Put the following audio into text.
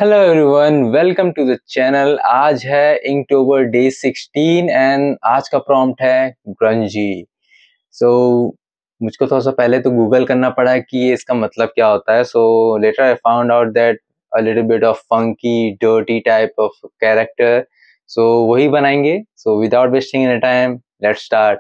Hello everyone, welcome to the channel. आज है इंकटोबर day 16 and आज का प्रॉम्प्ट है ग्रंजी। सो मुझको थोड़ा सा पहले तो गूगल करना पड़ा कि ये इसका मतलब क्या होता है। So later I found out that a little bit of funky dirty type of character. So वही बनाएंगे। So without wasting any time, let's start.